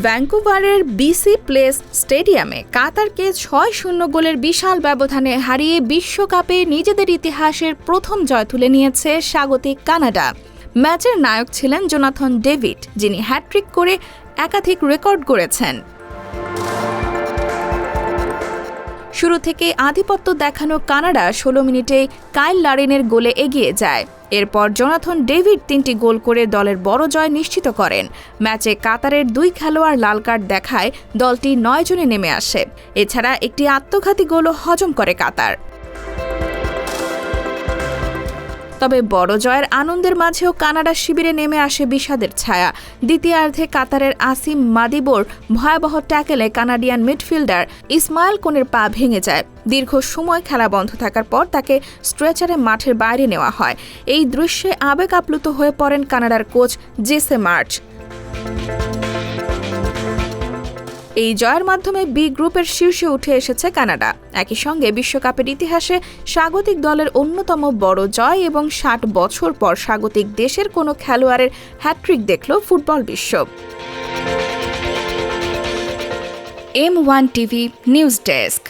ভ্যাঙ্কুভারের BC place স্টেডিয়ামে কাতারকে ৬-০ গোলের বিশাল ব্যবধানে হারিয়ে বিশ্বকাপে নিজেদের ইতিহাসের প্রথম জয় তুলে নিয়েছে স্বাগতিক কানাডা। ম্যাচের নায়ক ছিলেন জোনাথন ডেভিড, যিনি হ্যাট্রিক করে একাধিক রেকর্ড গড়েছেন। শুরু থেকে আধিপত্য দেখানো কানাডা ১৬ মিনিটে কাইল লারিনের গোলে এগিয়ে যায়। এরপর জোনাথন ডেভিড ৩টি গোল করে দলের বড় জয় নিশ্চিত করেন। ম্যাচে কাতারের ২ খেলোয়াড় লাল কার্ড দেখায় দলটি ৯ জনে নেমে আসে। এছাড়া একটি আত্মঘাতী গোলও হজম করে কাতার। তবে বড় জয়ের আনন্দের মাঝেও কানাডা শিবিরে নেমে আসে বিষাদের ছায়া। দ্বিতীয়ার্ধে কাতারের আসিম মাদিবোর ভয়াবহ ট্যাকেলে কানাডিয়ান মিডফিল্ডার ইসমাইল কোনের পা ভেঙে যায়। দীর্ঘ সময় খেলা বন্ধ থাকার পর তাকে স্ট্রেচারে মাঠের বাইরে নেওয়া হয়। এই দৃশ্যে আবেগ আপ্লুত হয়ে পড়েন কানাডার কোচ জেসে মার্চ। এই জয়ের মাধ্যমে বি গ্রুপের শীর্ষে উঠে এসেছে কানাডা। একই সঙ্গে বিশ্বকাপের ইতিহাসে স্বাগতিক দলের অন্যতম বড় জয় এবং ৬০ বছর পর স্বাগতিক দেশের কোনো খেলোয়াড়ের হ্যাট্রিক দেখল ফুটবল বিশ্ব। M1 TV news desk.